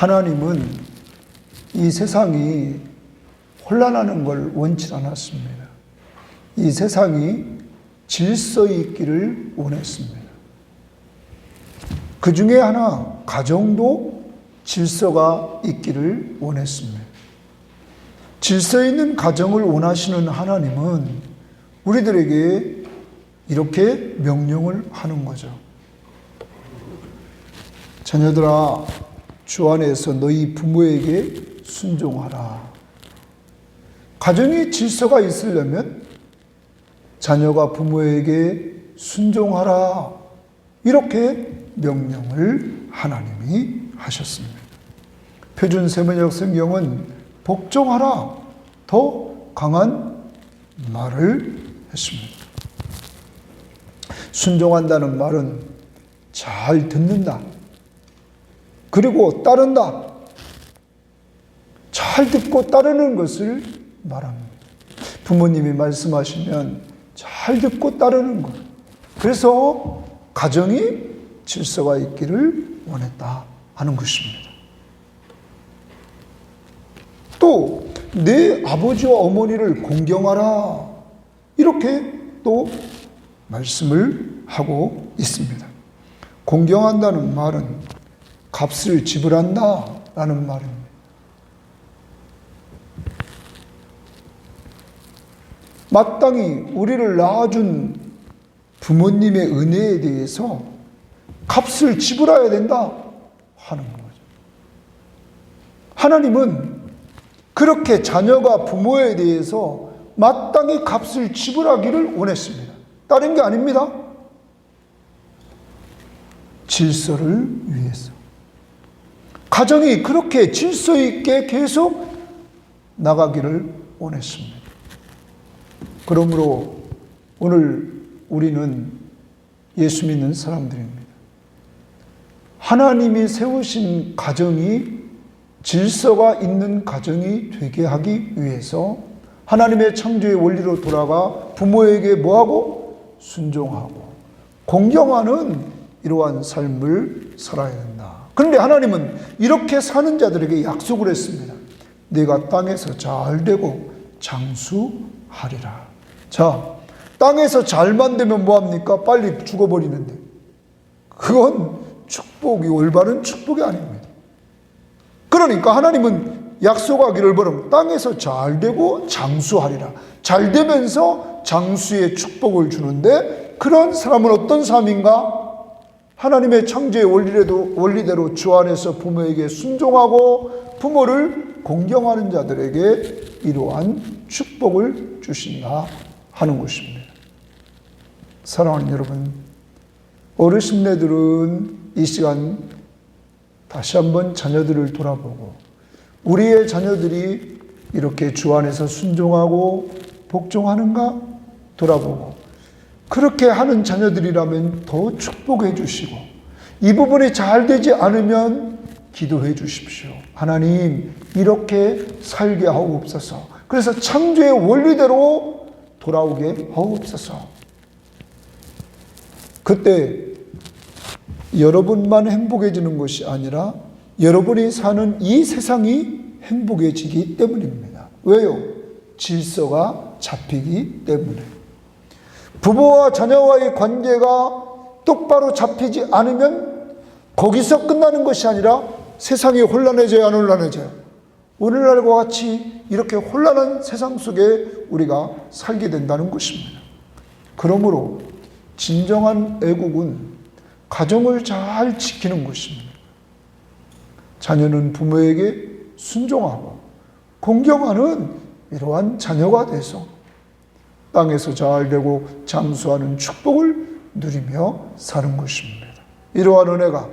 하나님은 이 세상이 혼란하는 걸 원치 않았습니다. 이 세상이 질서 있기를 원했습니다. 그 중에 하나, 가정도 질서가 있기를 원했습니다. 질서 있는 가정을 원하시는 하나님은 우리들에게 이렇게 명령을 하는 거죠. 자녀들아, 주 안에서 너희 부모에게 순종하라. 가정에 질서가 있으려면 자녀가 부모에게 순종하라. 이렇게 명령을 하나님이 하셨습니다. 표준 세번역 성경은 복종하라. 더 강한 말을 했습니다. 순종한다는 말은 잘 듣는다. 그리고 따른다. 잘 듣고 따르는 것을 말합니다. 부모님이 말씀하시면 잘 듣고 따르는 것. 그래서 가정이 질서가 있기를 원했다 하는 것입니다. 또 내 아버지와 어머니를 공경하라. 이렇게 또 말씀을 하고 있습니다. 공경한다는 말은 값을 지불한다 라는 말입니다. 마땅히 우리를 낳아준 부모님의 은혜에 대해서 값을 지불해야 된다 하는 거죠. 하나님은 그렇게 자녀가 부모에 대해서 마땅히 값을 지불하기를 원했습니다. 다른 게 아닙니다. 질서를 위해서. 가정이 그렇게 질서 있게 계속 나가기를 원했습니다. 그러므로 오늘 우리는 예수 믿는 사람들입니다. 하나님이 세우신 가정이 질서가 있는 가정이 되게 하기 위해서 하나님의 창조의 원리로 돌아가 부모에게 뭐하고? 순종하고 공경하는 이러한 삶을 살아야 된다. 그런데 하나님은 이렇게 사는 자들에게 약속을 했습니다. 내가 땅에서 잘 되고 장수하리라. 자, 땅에서 잘만 되면 뭐합니까? 빨리 죽어버리는데. 그건 축복이, 올바른 축복이 아닙니다. 그러니까 하나님은 약속하기를 바라면 땅에서 잘 되고 장수하리라. 잘 되면서 장수의 축복을 주는데 그런 사람은 어떤 삶인가? 하나님의 창조의 원리대로 주 안에서 부모에게 순종하고 부모를 공경하는 자들에게 이러한 축복을 주신다 하는 것입니다. 사랑하는 여러분, 어르신네들은 이 시간 다시 한번 자녀들을 돌아보고 우리의 자녀들이 이렇게 주 안에서 순종하고 복종하는가 돌아보고 그렇게 하는 자녀들이라면 더 축복해 주시고 이 부분이 잘 되지 않으면 기도해 주십시오. 하나님, 이렇게 살게 하옵소서. 그래서 창조의 원리대로 돌아오게 하옵소서. 그때 여러분만 행복해지는 것이 아니라 여러분이 사는 이 세상이 행복해지기 때문입니다. 왜요? 질서가 잡히기 때문에. 부모와 자녀와의 관계가 똑바로 잡히지 않으면 거기서 끝나는 것이 아니라 세상이 혼란해져야 안 혼란해져요? 오늘날과 같이 이렇게 혼란한 세상 속에 우리가 살게 된다는 것입니다. 그러므로 진정한 애국은 가정을 잘 지키는 것입니다. 자녀는 부모에게 순종하고 공경하는 이러한 자녀가 돼서 땅에서 잘 되고 장수하는 축복을 누리며 사는 것입니다. 이러한 은혜가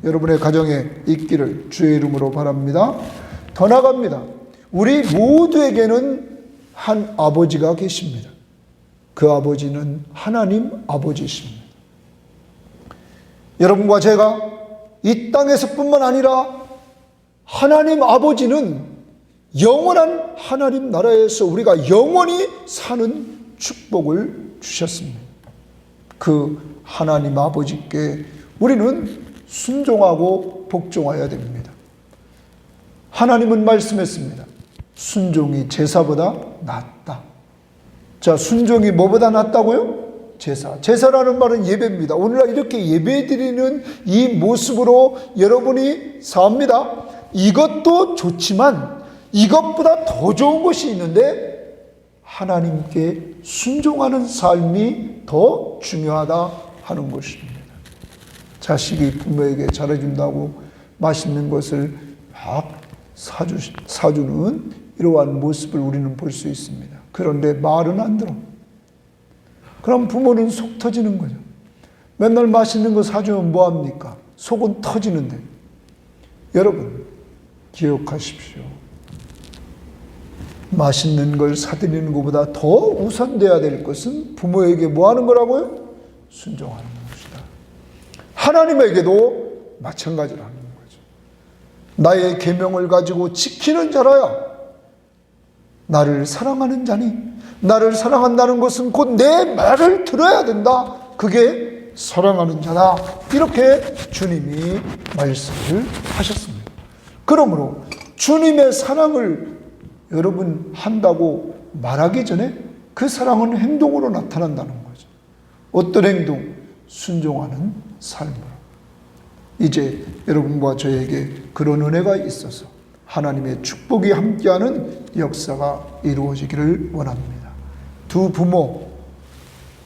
여러분의 가정에 있기를 주의 이름으로 바랍니다. 더 나아갑니다. 우리 모두에게는 한 아버지가 계십니다. 그 아버지는 하나님 아버지십니다. 여러분과 제가 이 땅에서뿐만 아니라 하나님 아버지는 영원한 하나님 나라에서 우리가 영원히 사는 축복을 주셨습니다. 그 하나님 아버지께 우리는 순종하고 복종해야 됩니다. 하나님은 말씀했습니다. 순종이 제사보다 낫다. 자, 순종이 뭐보다 낫다고요? 제사. 제사라는 말은 예배입니다. 오늘날 이렇게 예배드리는 이 모습으로 여러분이 삽니다. 이것도 좋지만 이것보다 더 좋은 것이 있는데 하나님께 순종하는 삶이 더 중요하다 하는 것입니다. 자식이 부모에게 잘해준다고 맛있는 것을 막 사주는 이러한 모습을 우리는 볼 수 있습니다. 그런데 말은 안 들어. 그럼 부모는 속 터지는 거죠. 맨날 맛있는 거 사주면 뭐합니까? 속은 터지는데. 여러분 기억하십시오. 맛있는 걸 사드리는 것보다 더 우선돼야 될 것은 부모에게 뭐 하는 거라고요? 순종하는 것이다. 하나님에게도 마찬가지라는 거죠. 나의 계명을 가지고 지키는 자라야 나를 사랑하는 자니, 나를 사랑한다는 것은 곧 내 말을 들어야 된다. 그게 사랑하는 자다. 이렇게 주님이 말씀을 하셨습니다. 그러므로 주님의 사랑을 여러분 한다고 말하기 전에 그 사랑은 행동으로 나타난다는 거죠. 어떤 행동? 순종하는 삶으로. 이제 여러분과 저에게 그런 은혜가 있어서 하나님의 축복이 함께하는 역사가 이루어지기를 원합니다. 두 부모,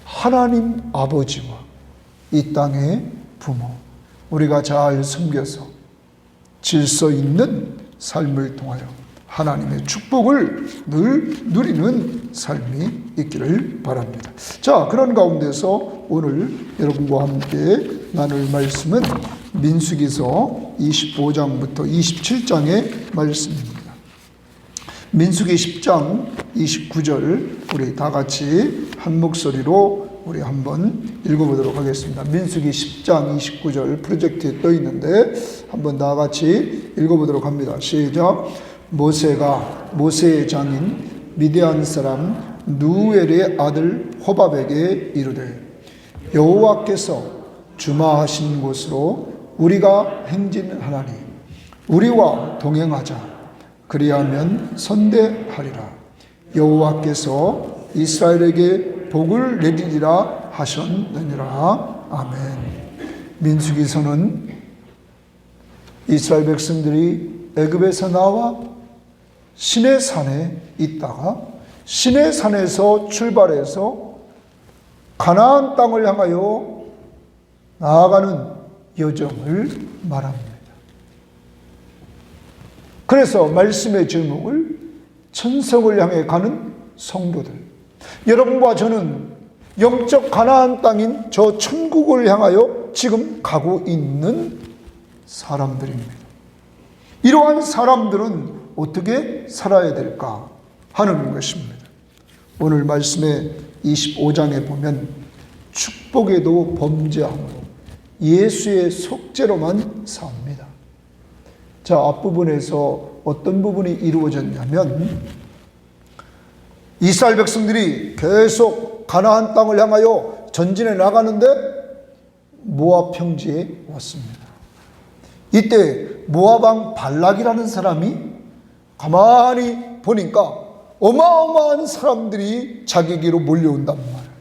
하나님 아버지와 이 땅의 부모, 우리가 잘 섬겨서 질서 있는 삶을 통하여 하나님의 축복을 늘 누리는 삶이 있기를 바랍니다. 자, 그런 가운데서 오늘 여러분과 함께 나눌 말씀은 민수기서 25장부터 27장의 말씀입니다. 민수기 10장 29절 우리 다 같이 한 목소리로 우리 한번 읽어보도록 하겠습니다. 민수기 10장 29절 프로젝트에 떠 있는데 한번 다 같이 읽어보도록 합니다. 시작. 모세가 모세의 장인 미디안 사람 누엘의 아들 호밥에게 이르되 여호와께서 주마하신 곳으로 우리가 행진하나니 우리와 동행하자. 그리하면 선대하리라. 여호와께서 이스라엘에게 복을 내리리라 하셨느니라. 아멘. 민수기서는 이스라엘 백성들이 애굽에서 나와 시내산에 있다가 시내산에서 출발해서 가나안 땅을 향하여 나아가는 여정을 말합니다. 그래서 말씀의 제목을 천성을 향해 가는 성도들, 여러분과 저는 영적 가나안 땅인 저 천국을 향하여 지금 가고 있는 사람들입니다. 이러한 사람들은 어떻게 살아야 될까 하는 것입니다. 오늘 말씀의 25장에 보면 축복에도 범죄함으로 예수의 속죄로만 삽니다. 자, 앞부분에서 어떤 부분이 이루어졌냐면 이스라엘 백성들이 계속 가나안 땅을 향하여 전진해 나가는데 모압 평지에 왔습니다. 이때 모압 왕 발락이라는 사람이 가만히 보니까 어마어마한 사람들이 자기에게로 몰려온단 말이에요.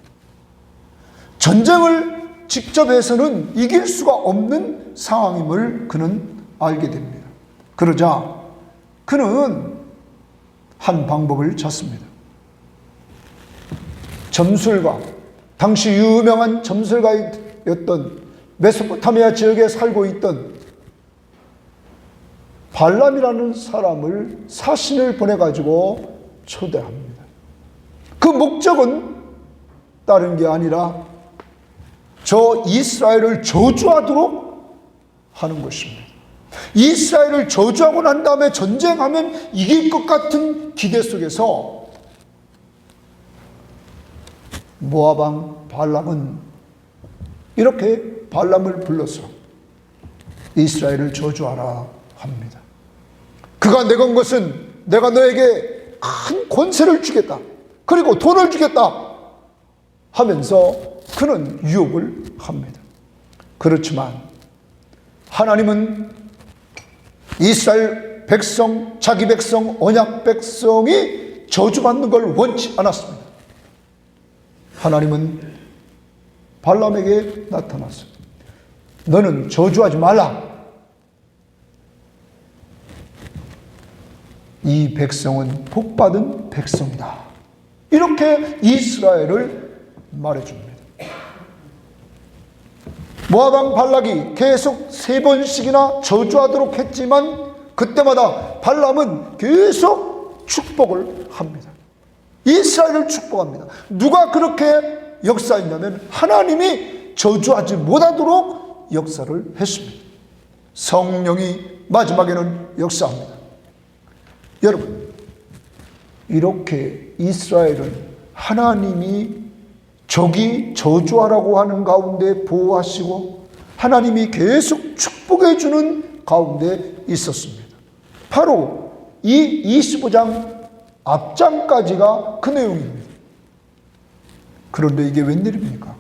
전쟁을 직접 해서는 이길 수가 없는 상황임을 그는 알게 됩니다. 그러자 그는 한 방법을 찾습니다. 점술가, 당시 유명한 점술가였던 메소포타미아 지역에 살고 있던 발람이라는 사람을 사신을 보내가지고 초대합니다. 그 목적은 다른 게 아니라 저 이스라엘을 저주하도록 하는 것입니다. 이스라엘을 저주하고 난 다음에 전쟁하면 이길 것 같은 기대 속에서 모압 왕 발람은 이렇게 발람을 불러서 이스라엘을 저주하라 합니다. 그가 내건 것은 내가 너에게 큰 권세를 주겠다. 그리고 돈을 주겠다 하면서 그는 유혹을 합니다. 그렇지만 하나님은 이스라엘 백성, 자기 백성, 언약 백성이 저주받는 걸 원치 않았습니다. 하나님은 발람에게 나타났어요. 너는 저주하지 말라. 이 백성은 복받은 백성이다. 이렇게 이스라엘을 말해줍니다. 모압 왕 발락이 계속 3번씩이나 저주하도록 했지만 그때마다 발람은 계속 축복을 합니다. 이스라엘을 축복합니다. 누가 그렇게 역사했냐면 하나님이 저주하지 못하도록 역사를 했습니다. 성령이 마지막에는 역사합니다. 여러분, 이렇게 이스라엘은 하나님이 적이 저주하라고 하는 가운데 보호하시고 하나님이 계속 축복해 주는 가운데 있었습니다. 바로 이 25장 앞장까지가 그 내용입니다. 그런데 이게 웬일입니까?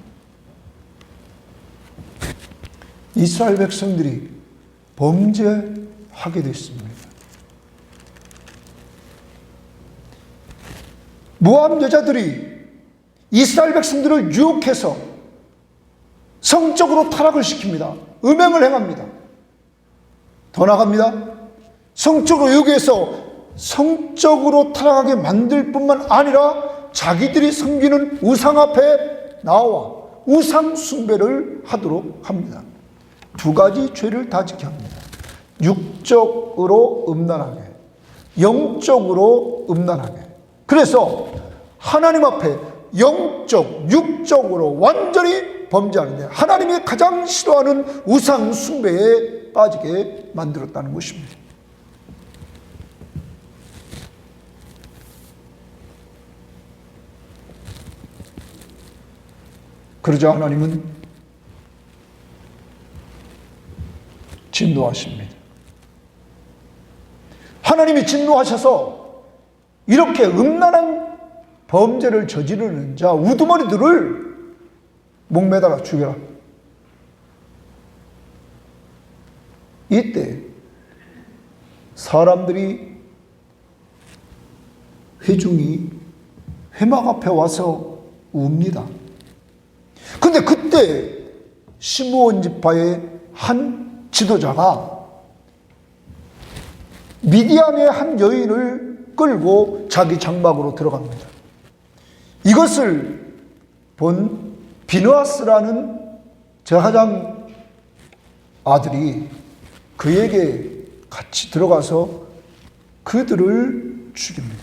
이스라엘 백성들이 범죄하게 됐습니다. 모압 여자들이 이스라엘 백성들을 유혹해서 성적으로 타락을 시킵니다. 음행을 행합니다. 더 나아갑니다. 성적으로 유혹해서 성적으로 타락하게 만들 뿐만 아니라 자기들이 섬기는 우상 앞에 나와 우상 숭배를 하도록 합니다. 2가지 죄를 다 지게 합니다. 육적으로 음란하게, 영적으로 음란하게. 그래서 하나님 앞에 영적, 육적으로 완전히 범죄하는데 하나님이 가장 싫어하는 우상 숭배에 빠지게 만들었다는 것입니다. 그러자 하나님은 진노하십니다. 하나님이 진노하셔서 이렇게 음란한 범죄를 저지르는 자 우두머리들을 목매다가 죽여라. 이때 사람들이 회중이 회막 앞에 와서 웁니다. 근데 그때 시므온 지파의 한 지도자가 미디안의 한 여인을 끌고 자기 장막으로 들어갑니다. 이것을 본 비느하스라는 제사장 아들이 그에게 같이 들어가서 그들을 죽입니다.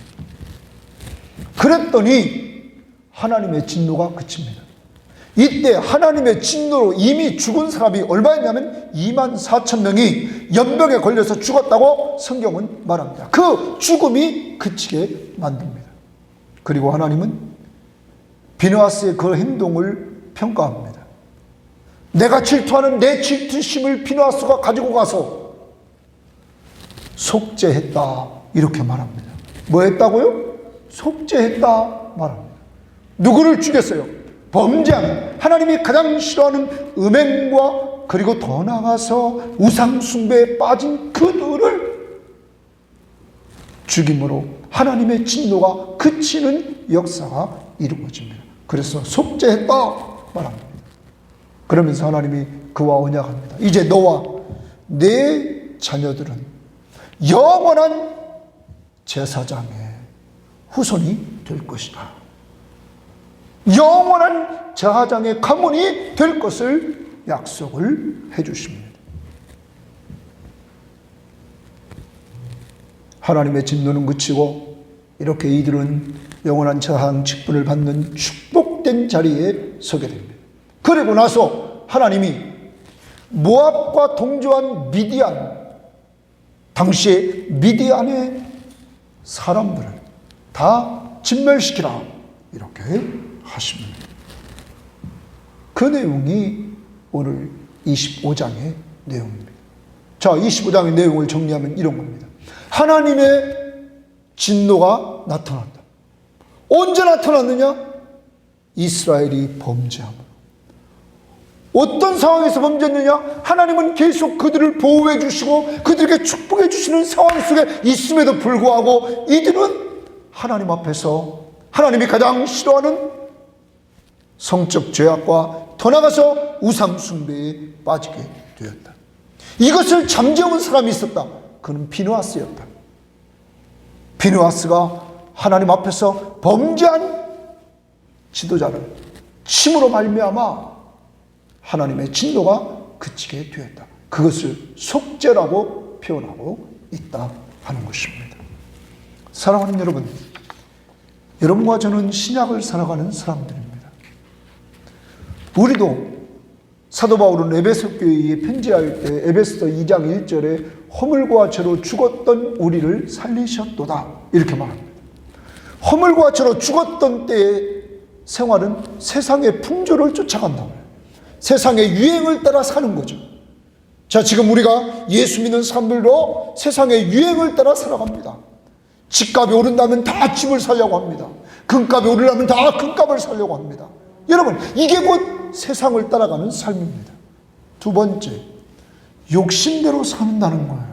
그랬더니 하나님의 진노가 그칩니다. 이때 하나님의 진노로 이미 죽은 사람이 얼마였냐면 24,000명이 연병에 걸려서 죽었다고 성경은 말합니다. 그 죽음이 그치게 만듭니다. 그리고 하나님은 비느하스의 그 행동을 평가합니다. 내가 질투하는 내 질투심을 비느하스가 가지고 가서 속죄했다 이렇게 말합니다. 뭐 했다고요? 속죄했다 말합니다. 누구를 죽였어요? 범죄한 하나님이 가장 싫어하는 음행과 그리고 더 나아가서 우상 숭배에 빠진 그들을 죽임으로 하나님의 진노가 그치는 역사가 이루어집니다. 그래서 속죄했다 말합니다. 그러면서 하나님이 그와 언약합니다. 이제 너와 내 자녀들은 영원한 제사장의 후손이 될 것이다. 영원한 제사장의 가문이 될 것을 약속을 해주십니다. 하나님의 진노는 그치고 이렇게 이들은 영원한 제사장 직분을 받는 축복된 자리에 서게 됩니다. 그리고 나서 하나님이 모압과 동조한 미디안, 당시에 미디안의 사람들을 다 진멸시키라 이렇게 하십니다. 그 내용이 오늘 25장의 내용입니다. 자, 25장의 내용을 정리하면 이런 겁니다. 하나님의 진노가 나타난다. 언제 나타났느냐? 이스라엘이 범죄함으로. 어떤 상황에서 범죄했느냐? 하나님은 계속 그들을 보호해 주시고 그들에게 축복해 주시는 상황 속에 있음에도 불구하고 이들은 하나님 앞에서 하나님이 가장 싫어하는 성적 죄악과 더 나아가서 우상 숭배에 빠지게 되었다. 이것을 잠재운 사람이 있었다. 그는 비느하스였다. 비느하스가 하나님 앞에서 범죄한 지도자를 침으로 말미암아 하나님의 진노가 그치게 되었다. 그것을 속죄라고 표현하고 있다 하는 것입니다. 사랑하는 여러분, 여러분과 저는 신약을 살아가는 사람들입니다. 우리도 사도 바울은 에베소 교회에 편지할 때 에베소서 2장 1절에 허물과 죄로 죽었던 우리를 살리셨도다 이렇게 말합니다. 허물과 죄로 죽었던 때의 생활은 세상의 풍조를 쫓아간다고 해요. 세상의 유행을 따라 사는 거죠. 자, 지금 우리가 예수 믿는 사람들도 세상의 유행을 따라 살아갑니다. 집값이 오른다면 다 집을 사려고 합니다. 금값이 오르려면 다 금값을 사려고 합니다. 여러분, 이게 곧 세상을 따라가는 삶입니다. 두 번째, 욕심대로 산다는 거예요.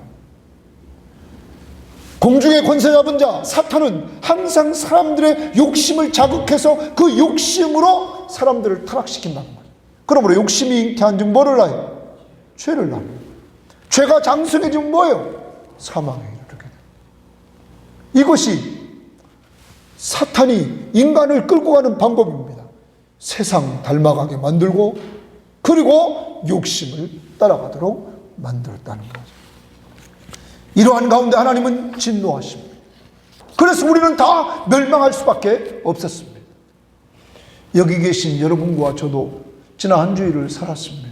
공중의 권세 잡은 자 사탄은 항상 사람들의 욕심을 자극해서 그 욕심으로 사람들을 타락시킨다는 거예요. 그러므로 욕심이 잉태한즉 뭐를 낳아요? 죄를 낳아요. 죄가 장성해지면 뭐예요? 사망에 이르게 돼요. 이것이 사탄이 인간을 끌고 가는 방법입니다. 세상 닮아가게 만들고 그리고 욕심을 따라가도록 만들었다는 거죠. 이러한 가운데 하나님은 진노하십니다. 그래서 우리는 다 멸망할 수밖에 없었습니다. 여기 계신 여러분과 저도 지난 한 주일을 살았습니다.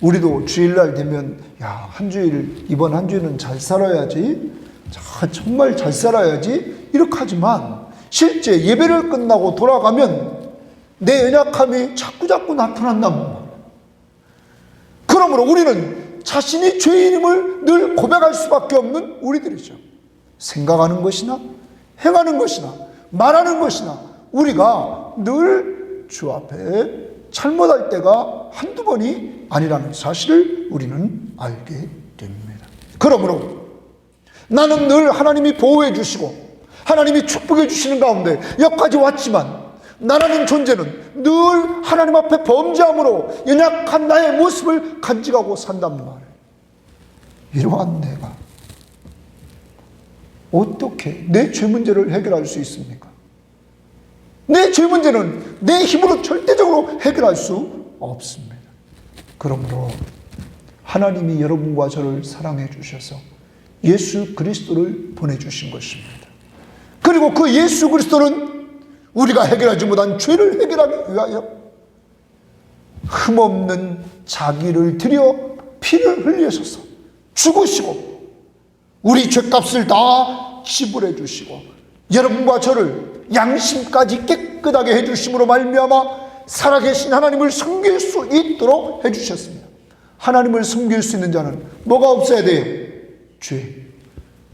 우리도 주일날 되면 한 주일, 이번 한 주일은 잘 살아야지, 정말 잘 살아야지 이렇게 하지만 실제 예배를 끝나고 돌아가면 내 연약함이 자꾸 나타난단 말이에요. 그러므로 우리는 자신이 죄인임을 늘 고백할 수밖에 없는 우리들이죠. 생각하는 것이나 행하는 것이나 말하는 것이나 우리가 늘 주 앞에 잘못할 때가 한두 번이 아니라는 사실을 우리는 알게 됩니다. 그러므로 나는 늘 하나님이 보호해 주시고 하나님이 축복해 주시는 가운데 여기까지 왔지만 나라는 존재는 늘 하나님 앞에 범죄함으로 연약한 나의 모습을 간직하고 산단 말이에요. 이러한 내가 어떻게 내 죄 문제를 해결할 수 있습니까? 내 죄 문제는 내 힘으로 절대적으로 해결할 수 없습니다. 그러므로 하나님이 여러분과 저를 사랑해 주셔서 예수 그리스도를 보내주신 것입니다. 그리고 그 예수 그리스도는 우리가 해결하지 못한 죄를 해결하기 위하여 흠없는 자기를 들여 피를 흘리셔서 죽으시고 우리 죄값을 다 지불해 주시고 여러분과 저를 양심까지 깨끗하게 해주심으로 말미암아 살아계신 하나님을 섬길 수 있도록 해주셨습니다. 하나님을 섬길 수 있는 자는 뭐가 없어야 돼요? 죄.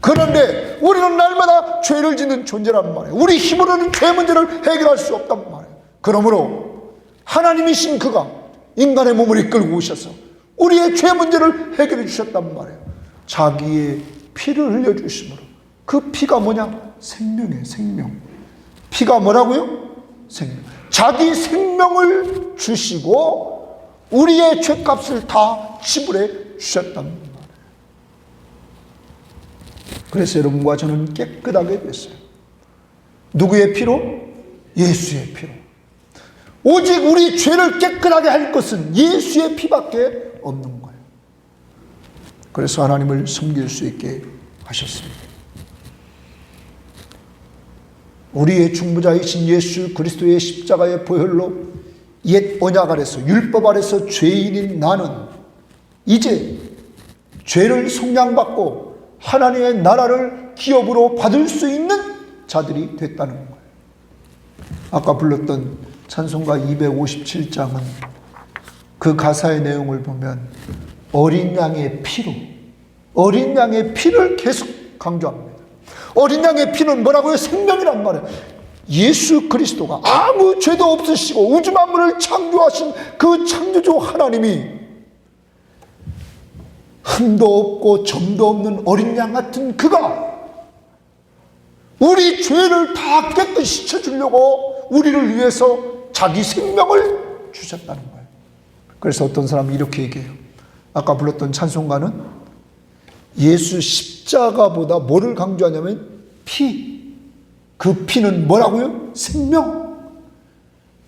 그런데 우리는 날마다 죄를 짓는 존재란 말이에요. 우리 힘으로는 죄 문제를 해결할 수 없단 말이에요. 그러므로 하나님이신 그가 인간의 몸을 이끌고 오셔서 우리의 죄 문제를 해결해 주셨단 말이에요. 자기의 피를 흘려주심으로. 그 피가 뭐냐? 생명이에요. 생명. 피가 뭐라고요? 생명. 자기 생명을 주시고 우리의 죄값을 다 지불해 주셨단 말이에요. 그래서 여러분과 저는 깨끗하게 됐어요. 누구의 피로? 예수의 피로. 오직 우리 죄를 깨끗하게 할 것은 예수의 피밖에 없는 거예요. 그래서 하나님을 섬길 수 있게 하셨습니다. 우리의 중보자이신 예수 그리스도의 십자가의 보혈로 옛 언약 아래서 율법 아래서 죄인인 나는 이제 죄를 속량받고 하나님의 나라를 기업으로 받을 수 있는 자들이 됐다는 거예요. 아까 불렀던 찬송가 257장은 그 가사의 내용을 보면 어린 양의 피로, 어린 양의 피를 계속 강조합니다. 어린 양의 피는 뭐라고요? 생명이란 말이에요. 예수 그리스도가 아무 죄도 없으시고 우주 만물을 창조하신 그 창조주 하나님이 흠도 없고 점도 없는 어린 양 같은 그가 우리 죄를 다 깨끗이 씻어주려고 우리를 위해서 자기 생명을 주셨다는 거예요. 그래서 어떤 사람이 이렇게 얘기해요. 아까 불렀던 찬송가는 예수 십자가보다 뭐를 강조하냐면 피. 그 피는 뭐라고요? 생명.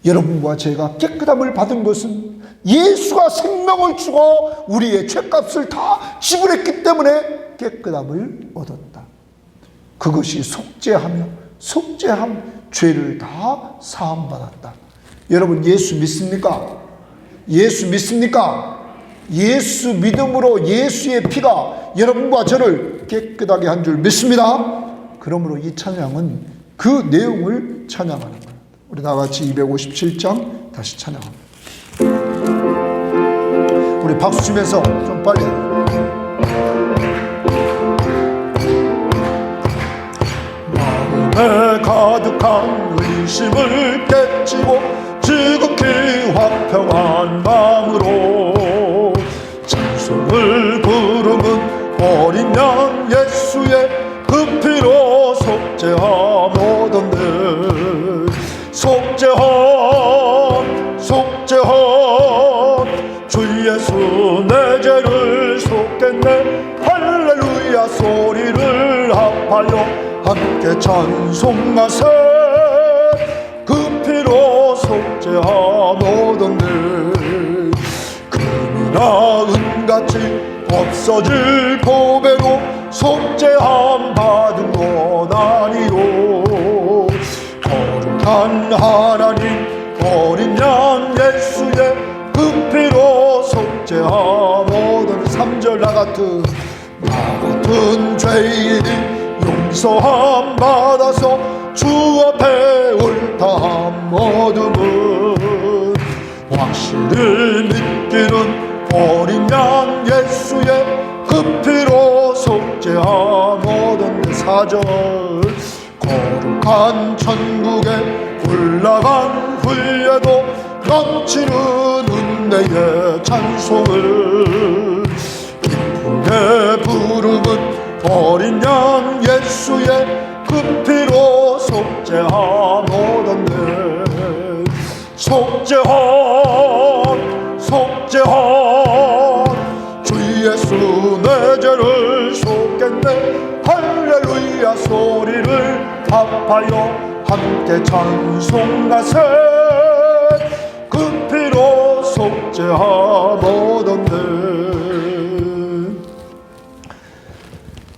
여러분과 제가 깨끗함을 받은 것은 예수가 생명을 주고 우리의 죄값을 다 지불했기 때문에 깨끗함을 얻었다. 그것이 속죄하며 속죄함, 죄를 다 사함받았다. 여러분 예수 믿습니까? 예수 믿습니까? 예수 믿음으로 예수의 피가 여러분과 저를 깨끗하게 한 줄 믿습니다. 그러므로 이 찬양은 그 내용을 찬양하는 거예요. 우리 다 같이 257장 다시 찬양합니다. 우리 박수 치면서 좀 빨리. 마음에 가득한 의심을 깨치고 지극히 화평한 마음으로 찬송을 부르는 어린 양 예수의 그 피로 속죄함 얻었네. 속죄함 속죄함 주 예수 내 죄를 속겠네. 할렐루야 소리를 합하여 함께 찬송하세. 그 피로 속죄함 얻었네. 금이나 은같이 없어질 보배로 속죄함 받은 것 아니요. 거룩한 하나님 어린 양 예수의 그 피로 속죄함 얻은 3절 나 같은 죄인이 용서함 받아서 주 앞에 옳다함 얻음은 확실히 믿기는 어린 양 예수의 그 피로 속죄함 얻었네. 4절 거룩한 천국에 올라간 후에도 넘치는 은혜의 찬송을 기쁘게 부르는 어린 양 예수의 그 피로 속죄함 얻었네. 속죄함 속죄함 주 예수 내 죄를 속겠네. 할렐루야 소리를 합하여 함께 찬송하세. 그 피로 속죄함 얻었네.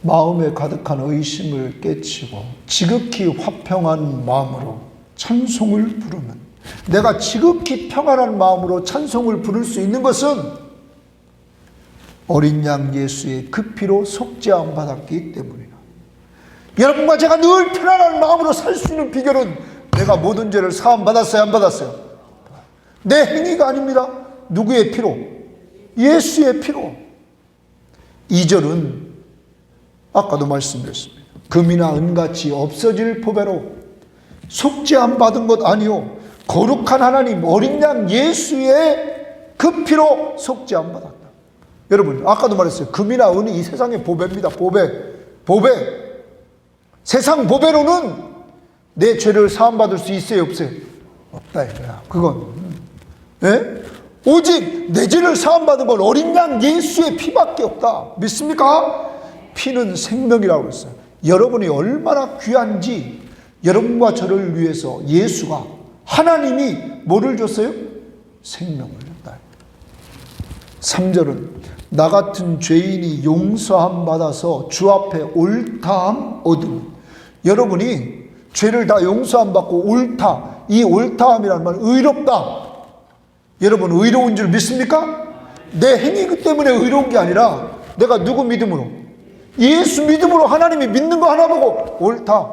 마음에 가득한 의심을 깨치고 지극히 화평한 마음으로 찬송을 부르는, 내가 지극히 평안한 마음으로 찬송을 부를 수 있는 것은 어린 양 예수의 그 피로 속죄함 받았기 때문이다. 여러분과 제가 늘 편안한 마음으로 살 수 있는 비결은 내가 모든 죄를 사함 받았어요, 안 받았어요? 내 행위가 아닙니다. 누구의 피로? 예수의 피로. 2절은 아까도 말씀드렸습니다. 금이나 은같이 없어질 보배로 속죄함 받은 것 아니요, 거룩한 하나님 어린 양 예수의 그 피로 속죄함 받았다. 여러분 아까도 말했어요. 금이나 은이 이 세상의 보배입니다. 보배. 세상 보배로는 내 죄를 사함받을 수 있어요, 없어요? 없다 이거야. 그건 오직 내 죄를 사함받은 건 어린 양 예수의 피밖에 없다. 믿습니까? 피는 생명이라고 했어요. 여러분이 얼마나 귀한지 여러분과 저를 위해서 예수가, 하나님이 뭐를 줬어요? 생명을 줬다. 3절은 나 같은 죄인이 용서함 받아서 주 앞에 옳다함 얻음. 여러분이 죄를 다 용서함 받고 옳다, 이 옳다함이라는 말은 의롭다. 여러분 의로운 줄 믿습니까? 내 행위 때문에 의로운 게 아니라 내가 누구 믿음으로? 예수 믿음으로 하나님이 믿는 거 하나 보고 옳다,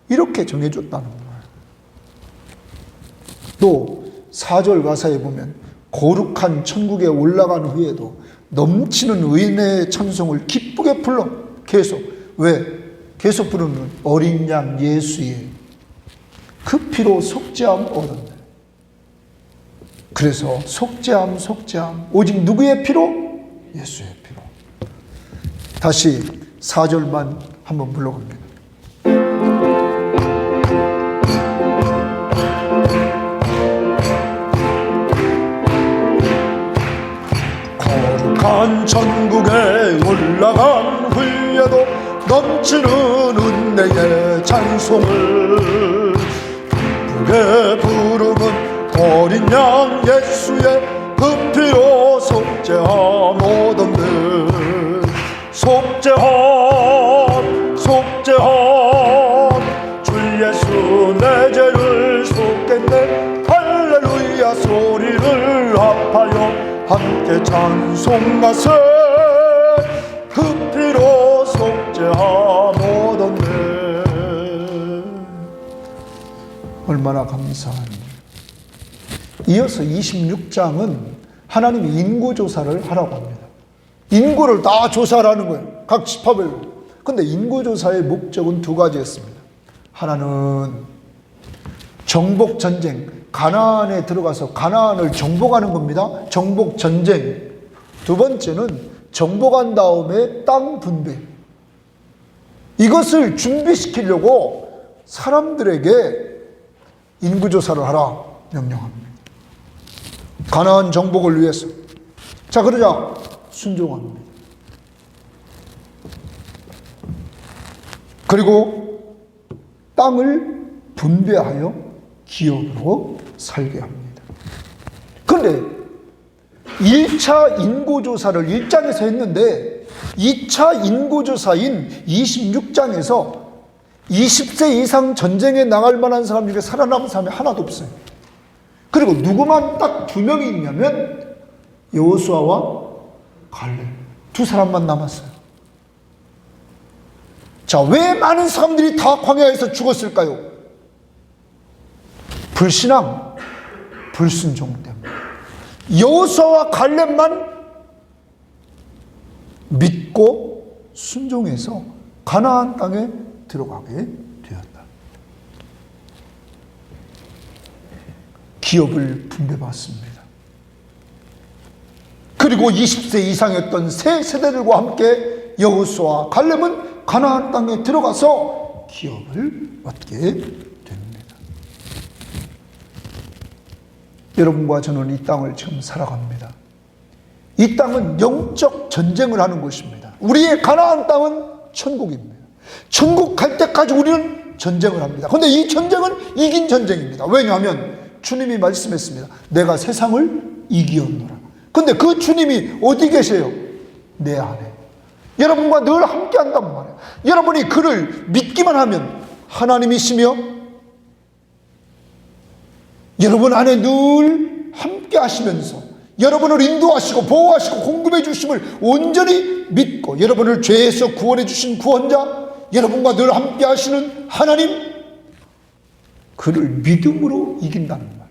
이렇게 정해줬다는 거예요. 또 4절 가사에 보면 거룩한 천국에 올라간 후에도 넘치는 은혜의 찬송을 기쁘게 불러. 계속. 왜? 계속 부르는 어린 양 예수의 그 피로 속죄함 얻었네. 그래서 속죄함 오직 누구의 피로? 예수의 피로. 다시 4절만 한번 불러봅니다. 거룩한 천국에 올라간 후에도 넘치는 은혜의 찬송을 기쁘게 부르는 어린 양 예수의 그 피로 속죄함 얻었네. 속죄함 주 예수 내 죄를 속겠네. 할렐루야 소리를 합하여 함께 찬송하세. 그 피로 속죄함 얻었네. 얼마나 감사한. 이어서 26장은 하나님이 인구조사를 하라고 합니다. 인구를 다 조사하라는 거예요. 각 지파별로. 그런데 인구조사의 목적은 두 가지였습니다. 하나는 정복전쟁, 가나안에 들어가서 가나안을 정복하는 겁니다. 정복전쟁. 두 번째는 정복한 다음에 땅 분배. 이것을 준비시키려고 사람들에게 인구조사를 하라 명령합니다. 가나안 정복을 위해서. 자, 그러자 순종합니다. 그리고 땅을 분배하여 기업으로 살게 합니다. 그런데 1차 인구조사를 1장에서 했는데 2차 인구조사인 26장에서 20세 이상 전쟁에 나갈 만한 사람 중에 살아남은 사람이 하나도 없어요. 그리고 누구만 딱 2명이 있냐면 여호수아와 갈렙 두 사람만 남았어요. 자, 왜 많은 사람들이 다 광야에서 죽었을까요? 불신앙, 불순종 때문에. 여호수아와 갈렙만 믿고 순종해서 가나안 땅에 들어가게 되었다. 기업을 분배받습니다. 그리고 20세 이상이었던 세 세대들과 함께 여호수아와 갈렙은 가나안 땅에 들어가서 기업을 얻게 됩니다. 여러분과 저는 이 땅을 지금 살아갑니다. 이 땅은 영적 전쟁을 하는 곳입니다. 우리의 가나안 땅은 천국입니다. 천국 갈 때까지 우리는 전쟁을 합니다. 그런데 이 전쟁은 이긴 전쟁입니다. 왜냐하면 주님이 말씀했습니다. 내가 세상을 이기었노라. 그런데 그 주님이 어디 계세요? 내 안에. 여러분과 늘 함께 한단 말이에요. 여러분이 그를 믿기만 하면 하나님이시며 여러분 안에 늘 함께 하시면서 여러분을 인도하시고 보호하시고 공급해 주심을 온전히 믿고 여러분을 죄에서 구원해 주신 구원자, 여러분과 늘 함께 하시는 하나님, 그를 믿음으로 이긴다는 말.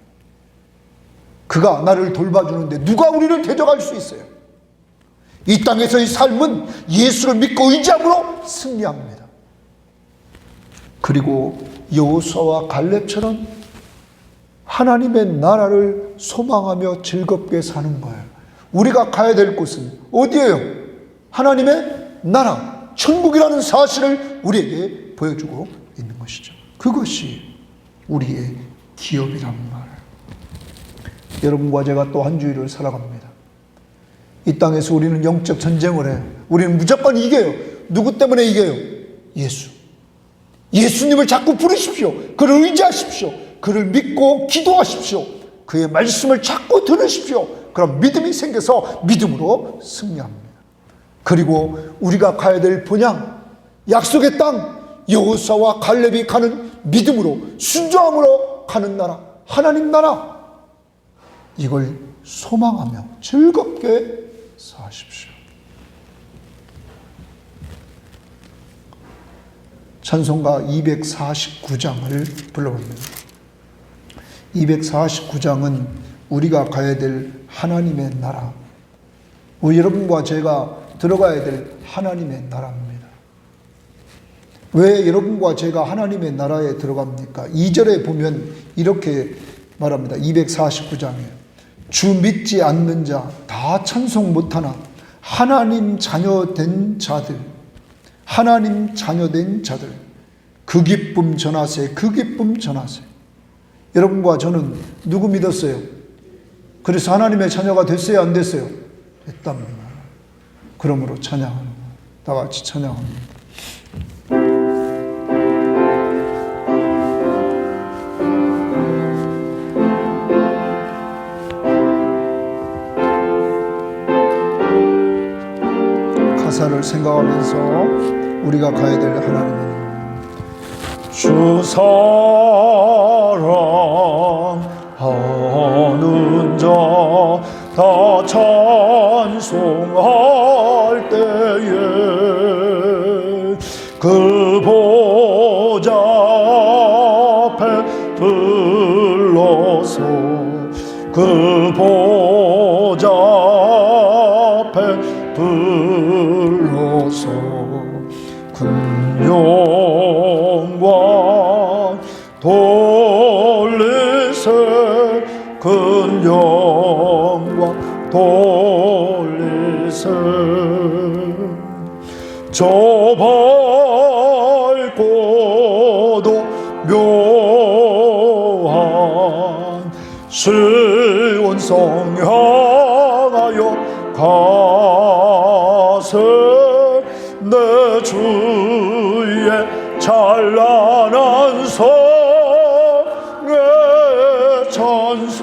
그가 나를 돌봐주는데 누가 우리를 대적할 수 있어요? 이 땅에서의 삶은 예수를 믿고 의지함으로 승리합니다. 그리고 여호수아와 갈렙처럼 하나님의 나라를 소망하며 즐겁게 사는 거예요. 우리가 가야 될 곳은 어디예요? 하나님의 나라, 천국이라는 사실을 우리에게 보여주고 있는 것이죠. 그것이 우리의 기업이란 말. 여러분과 제가 또 한 주일을 살아갑니다. 이 땅에서 우리는 영적 전쟁을 해요. 우리는 무조건 이겨요. 누구 때문에 이겨요? 예수. 예수님을 자꾸 부르십시오. 그를 의지하십시오. 그를 믿고 기도하십시오. 그의 말씀을 자꾸 들으십시오. 그럼 믿음이 생겨서 믿음으로 승리합니다. 그리고 우리가 가야 될 본향, 약속의 땅, 여호수아와 갈렙이 가는 믿음으로 순종함으로 가는 나라, 하나님 나라, 이걸 소망하며 즐겁게 사십시오. 찬송가 249장을 불러봅니다. 249장은 우리가 가야 될 하나님의 나라, 여러분과 제가 들어가야 될 하나님의 나라입니다. 왜 여러분과 제가 하나님의 나라에 들어갑니까? 2절에 보면 이렇게 말합니다. 249장에 주 믿지 않는 자 다 찬송 못하나 하나님 자녀된 자들, 하나님 자녀된 자들 그 기쁨 전하세, 그 기쁨 전하세. 여러분과 저는 누구 믿었어요? 그래서 하나님의 자녀가 됐어요, 안 됐어요? 됐답니다. 그러므로 찬양하는 거예요. 다 같이 찬양합니다. 가사를 생각하면서 우리가 가야 될 하나님은 주 사랑하는 자 다 찬송할 때에 그 보좌 앞에 들러서 그 보좌 앞에 들러서 큰 영광 돌리세 큰 영광 돌리세 저 밝고도 묘한 시온성 향하여 가세 내 주의 찬란한 성에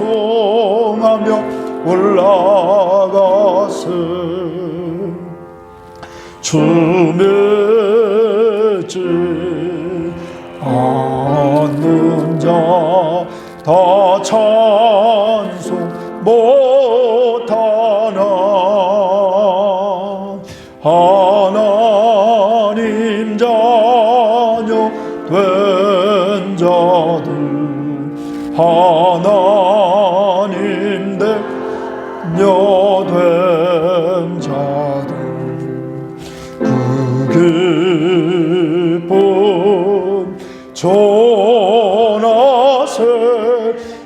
찬송하며 올라가세 주 믿지 않는 자 다 찬송 못하나 하나님 자녀 된 자들 하나님 자녀 된 자들 그 기쁨 전하세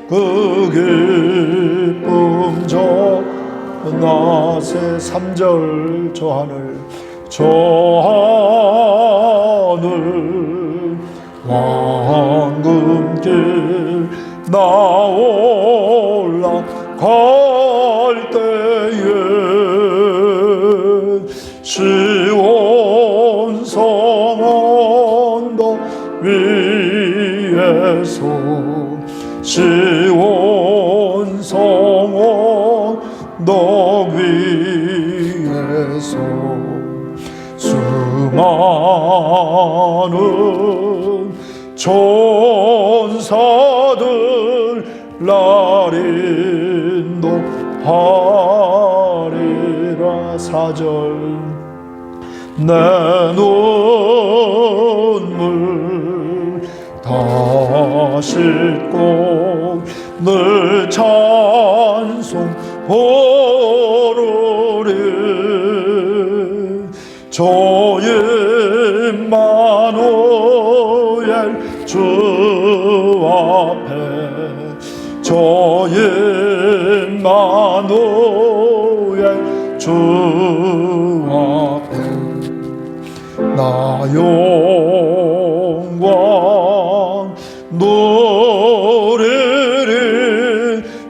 그 기쁨 전하세 3절 저 하늘 황금길 나 올라갈 때에 시온 성 언덕 위에서 시온 성 언덕 위에서 수많은 천사들 날 인도하리라 4절 내 눈물 다 씻고 늘 찬송 부르리 저 임마누엘 주 앞에 저 임마누엘 주 앞에 나 영광 누리리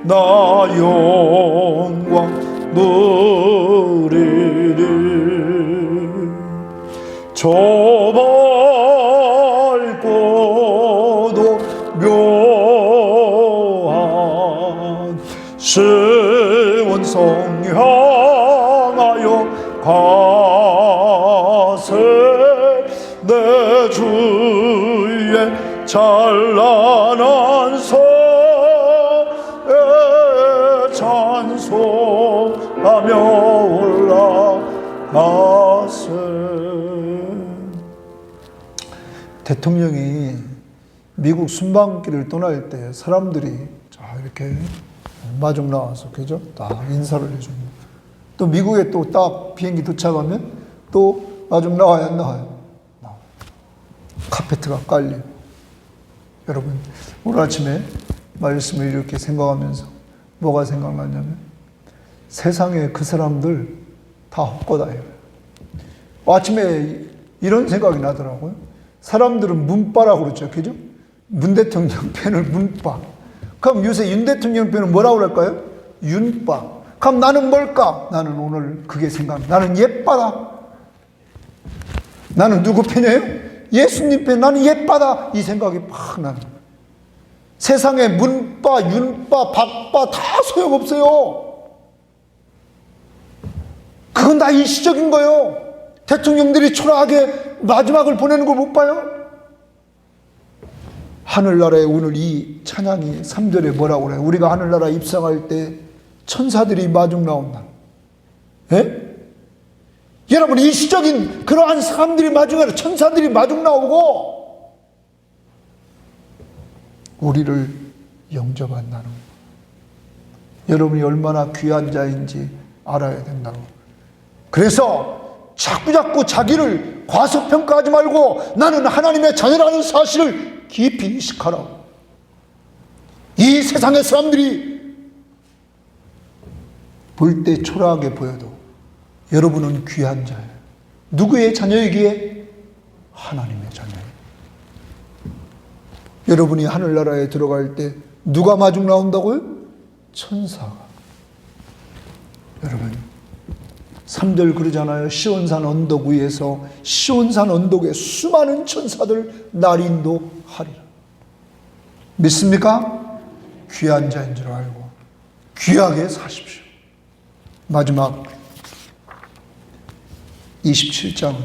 나 영광 누리리 저 밝고도 묘한 시온성 향하여 가세 내 주의 찬란한 성에 찬송하며 올라가세 대통령이 미국 순방길을 떠날 때 사람들이 자 이렇게 마중 나와서 그죠? 딱 인사를 해줍니다. 또 미국에 또 딱 비행기 도착하면 또 마중 나와야 안 나와요? 나와요. 카페트가 깔리고. 여러분, 오늘 아침에 말씀을 이렇게 생각하면서 뭐가 생각나냐면 세상에 그 사람들 다 헛거다예요. 아침에 이런 생각이 나더라고요. 사람들은 문바라고 그러죠. 그죠? 문 대통령 편을 문바. 그럼 요새 윤 대통령 편은 뭐라고 그럴까요? 윤바. 그럼 나는 뭘까? 나는 오늘 그게 생각나. 나는 예빠다. 나는 누구 편이에요? 예수님 편. 나는 예빠다. 이 생각이 팍 나는 거예요. 세상에 문바, 윤바, 박바 다 소용없어요. 그건 다 일시적인 거예요. 대통령들이 초라하게 마지막을 보내는 걸 못 봐요? 하늘나라에 오늘 이 찬양이 3절에 뭐라고 그래요? 우리가 하늘나라 입성할 때 천사들이 마중 나온다. 예? 여러분, 일시적인 그러한 사람들이 마중에 천사들이 마중 나오고 우리를 영접한다는 거. 여러분이 얼마나 귀한 자인지 알아야 된다고. 그래서 자꾸자꾸 자기를 과소평가하지 말고 나는 하나님의 자녀라는 사실을 깊이 인식하라고. 이 세상의 사람들이 볼 때 초라하게 보여도 여러분은 귀한 자예요. 누구의 자녀이기에? 하나님의 자녀예요. 여러분이 하늘나라에 들어갈 때 누가 마중 나온다고요? 천사가. 여러분, 3절 그러잖아요. 시온산 언덕 위에서 시온산 언덕에 수많은 천사들 날인도하리라. 믿습니까? 귀한 자인 줄 알고 귀하게 사십시오. 마지막 27장은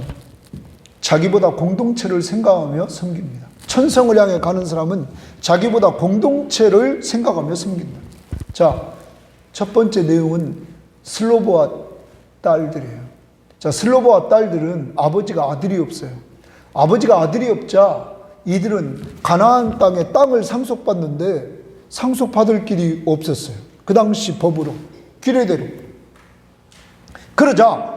자기보다 공동체를 생각하며 섬깁니다. 천성을 향해 가는 사람은 자기보다 공동체를 생각하며 섬긴다. 자, 첫 번째 내용은 슬로보와 딸들이에요. 자, 슬로보와 딸들은 아버지가 아들이 없어요. 아버지가 아들이 없자 이들은 가나안 땅에 땅을 상속받는데 상속받을 길이 없었어요. 그 당시 법으로, 규례대로. 그러자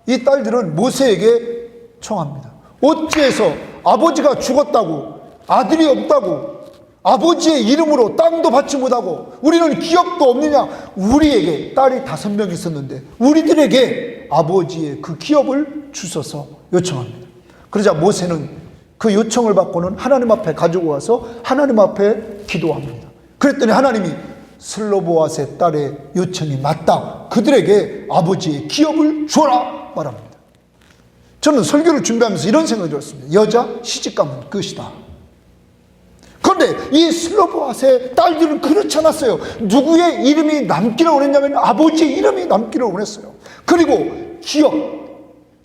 이 딸들은 모세에게 청합니다. 어찌해서 아버지가 죽었다고, 아들이 없다고, 아버지의 이름으로 땅도 받지 못하고 우리는 기업도 없느냐. 우리에게 딸이 5명 있었는데 우리들에게 아버지의 그 기업을 주셔서 요청합니다. 그러자 모세는 그 요청을 받고는 하나님 앞에 가지고 와서 하나님 앞에 기도합니다. 그랬더니 하나님이 슬로보앗의 딸의 요청이 맞다. 그들에게 아버지의 기업을 주어라 말합니다. 저는 설교를 준비하면서 이런 생각이 들었습니다. 여자 시집가면 끝이다. 그런데 이 슬로보앗의 딸들은 그렇지 않았어요. 누구의 이름이 남기를 원했냐면 아버지의 이름이 남기를 원했어요. 그리고 기업,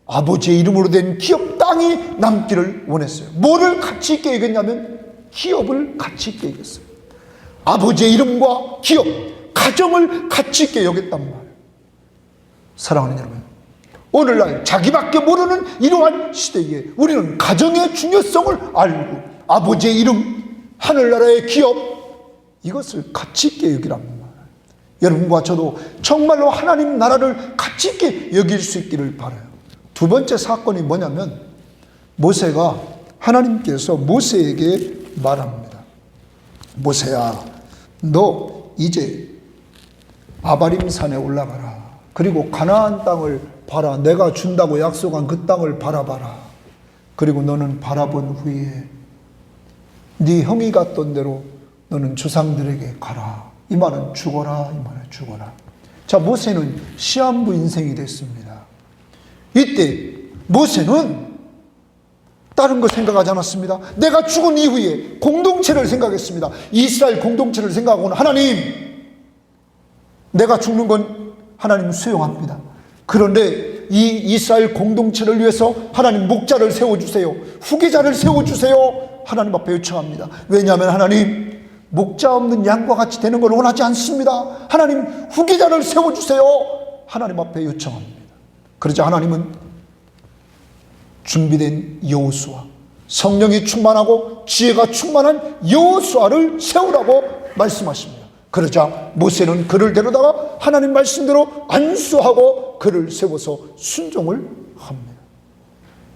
아버지의 이름으로 된 기업 땅이 남기를 원했어요. 뭐를 가치 있게 여겼냐면 기업을 가치 있게 여겼어요. 아버지의 이름과 기업, 가정을 가치 있게 여겼단 말이에요. 사랑하는 여러분, 오늘날 자기밖에 모르는 이러한 시대에 우리는 가정의 중요성을 알고 아버지의 이름, 하늘나라의 기업, 이것을 가치 있게 여기란 말이에요. 여러분과 저도 정말로 하나님 나라를 가치 있게 여길 수 있기를 바라요. 두 번째 사건이 뭐냐면 모세가, 하나님께서 모세에게 말합니다. 모세야, 너 이제 아바림 산에 올라가라. 그리고 가나안 땅을 봐라. 내가 준다고 약속한 그 땅을 바라봐라. 그리고 너는 바라본 후에 네 형이 갔던 대로 너는 조상들에게 가라. 이 말은 죽어라. 이 말은 죽어라. 자, 모세는 시한부 인생이 됐습니다. 이때 모세는 다른 거 생각하지 않았습니다. 내가 죽은 이후에 공동체를 생각했습니다. 이스라엘 공동체를 생각하고는 하나님, 내가 죽는 건 하나님 수용합니다. 그런데 이 이스라엘 공동체를 위해서 하나님 목자를 세워주세요. 후계자를 세워주세요. 하나님 앞에 요청합니다. 왜냐하면 하나님, 목자 없는 양과 같이 되는 걸 원하지 않습니다. 하나님, 후계자를 세워주세요. 하나님 앞에 요청합니다. 그러자 하나님은 준비된 여호수아, 성령이 충만하고 지혜가 충만한 여호수아를 세우라고 말씀하십니다. 그러자 모세는 그를 데려다가 하나님 말씀대로 안수하고 그를 세워서 순종을 합니다.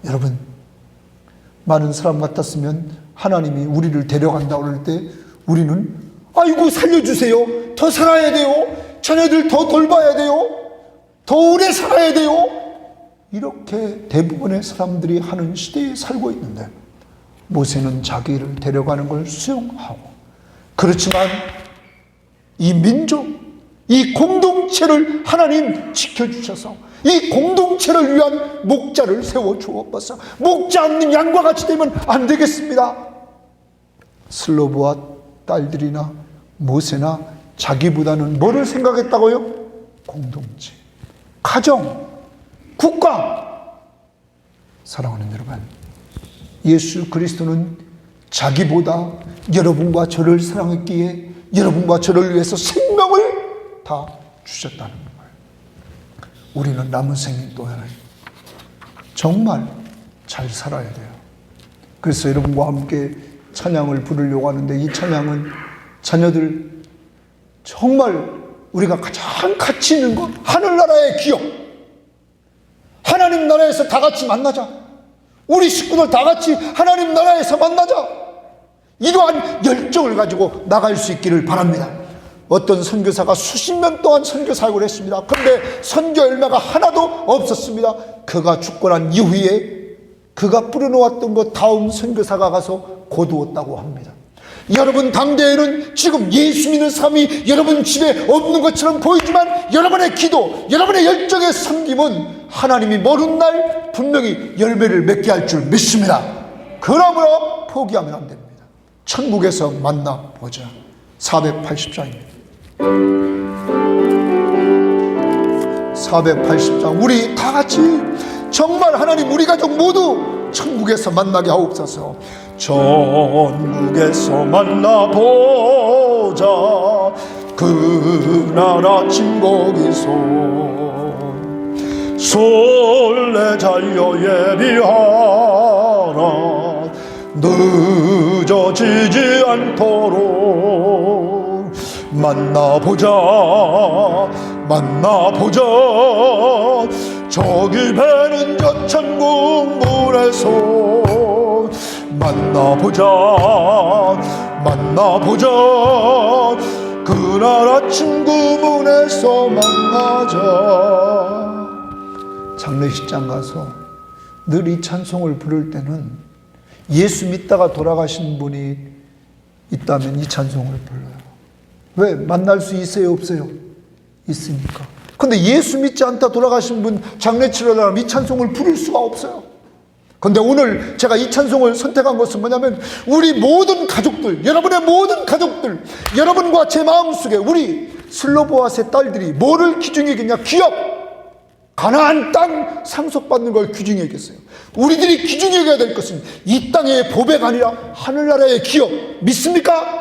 여러분, 많은 사람 같았으면 하나님이 우리를 데려간다고 그럴 때 우리는 아이고 살려주세요, 더 살아야 돼요, 자녀들 더 돌봐야 돼요, 더 오래 살아야 돼요, 이렇게 대부분의 사람들이 하는 시대에 살고 있는데, 모세는 자기를 데려가는 걸 수용하고, 그렇지만 이 민족, 이 공동체를 하나님 지켜주셔서 이 공동체를 위한 목자를 세워주었어요. 목자 없는 양과 같이 되면 안 되겠습니다. 슬로브와 딸들이나 모세나 자기보다는 뭐를 생각했다고요? 공동체, 가정, 국가. 사랑하는 여러분, 예수 그리스도는 자기보다 여러분과 저를 사랑했기에 여러분과 저를 위해서 생명을 다 주셨다는 거예요. 우리는 남은 생일 동안에 정말 잘 살아야 돼요. 그래서 여러분과 함께 찬양을 부르려고 하는데, 이 찬양은 자녀들 정말 우리가 가장 가치 있는 것, 하늘나라의 기업, 하나님 나라에서 다 같이 만나자, 우리 식구들 다 같이 하나님 나라에서 만나자, 이러한 열정을 가지고 나갈 수 있기를 바랍니다. 어떤 선교사가 수십 년 동안 선교 사역을 했습니다. 그런데 선교 열매가 하나도 없었습니다. 그가 죽고 난 이후에 그가 뿌려놓았던 것 다음 선교사가 가서 거두었다고 합니다. 여러분 당대에는 지금 예수 믿는 사람이 여러분 집에 없는 것처럼 보이지만, 여러분의 기도, 여러분의 열정의 섬김은 하나님이 먼 날 분명히 열매를 맺게 할 줄 믿습니다. 그러므로 포기하면 안 됩니다. 천국에서 만나보자. 480장입니다. 480장. 우리 다 같이 정말 하나님 우리 가족 모두 천국에서 만나게 하옵소서. 천국에서 만나보자, 그날 아침 거기서 솔레 달려 예비하라, 늦어지지 않도록 만나보자, 만나보자. 저기 배는 저 천국 문에서 만나보자, 만나보자. 그날 아침 그 문에서 만나자. 장례식장 가서 늘 이 찬송을 부를 때는 예수 믿다가 돌아가신 분이 있다면 이 찬송을 불러요. 왜? 만날 수 있어요, 없어요? 있으니까. 근데 예수 믿지 않다 돌아가신 분 장례 치르려면 이 찬송을 부를 수가 없어요. 근데 오늘 제가 이 찬송을 선택한 것은 뭐냐면, 우리 모든 가족들, 여러분의 모든 가족들, 여러분과 제 마음속에 우리 슬로보아스의 딸들이 뭐를 기준히 여기냐? 기업, 가나안 땅 상속받는 걸 기준히 여겼어요. 우리들이 기준히 여겨야 될 것은 이 땅의 보배가 아니라 하늘나라의 기업. 믿습니까?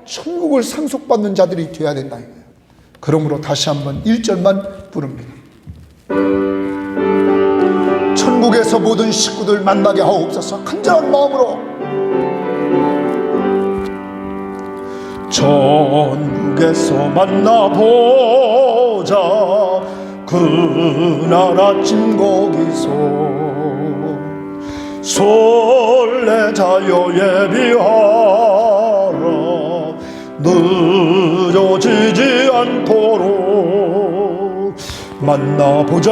천국을 상속받는 자들이 되어야 된다 이거예요. 그러므로 다시 한번 1절만 부릅니다. 천국에서 모든 식구들 만나게 하옵소서. 간절한 마음으로. 천국에서 만나보자, 그날 아침 거기서 설레자여 예비하라, 늦어지지 않도록 만나보자,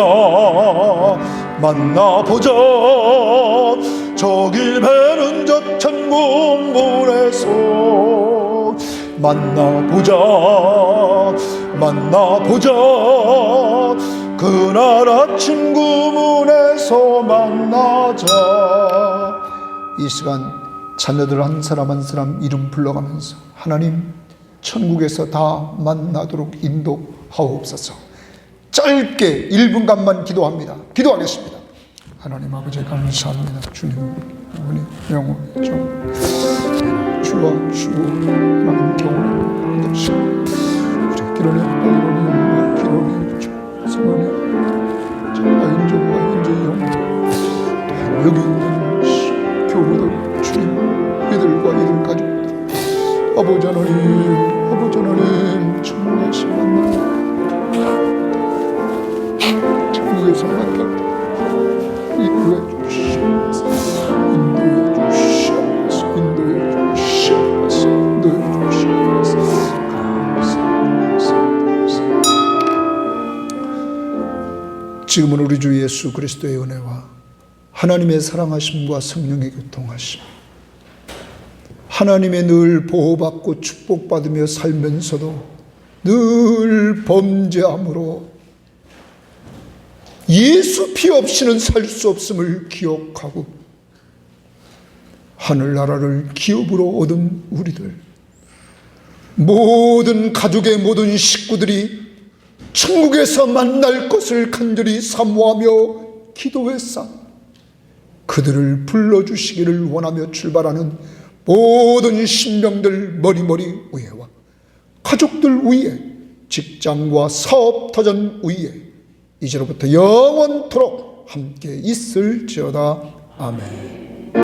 만나보자. 저기 배는 저 천국 문에서 만나보자, 만나보자. 그날 아침 그 문에서 만나자. 이 시간 자녀들 한 사람 한 사람 이름 불러가면서 하나님 천국에서 다 만나도록 인도하옵소서. 짧게 1분간만 기도합니다. 기도하겠습니다. 하나님 아버지 감사합니다. 주님 우리 영혼의 좀 주와 주 하나님 경험을 받으시고 우리 기도를 이루니 기도를 주 성원의 인정과 인재의 영혼, 여기 있는 교우들 주님, 이들과 이들 가족들, 아버지 하나님, 아버지 하나님, 천국에서 만나, 천국에서 만나 인도해 주시옵소서, 인도해 주시옵소서. 지금은 우리 주 예수 그리스도의 은혜와 하나님의 사랑하심과 성령의 교통하심, 하나님의 늘 보호받고 축복받으며 살면서도 늘 범죄함으로 예수 피 없이는 살 수 없음을 기억하고 하늘나라를 기업으로 얻은 우리들, 모든 가족의 모든 식구들이 천국에서 만날 것을 간절히 사모하며 기도했사 그들을 불러주시기를 원하며 출발하는 모든 신병들 머리머리 위에와 가족들 위에, 직장과 사업 터전 위에 이제로부터 영원토록 함께 있을지어다. 아멘.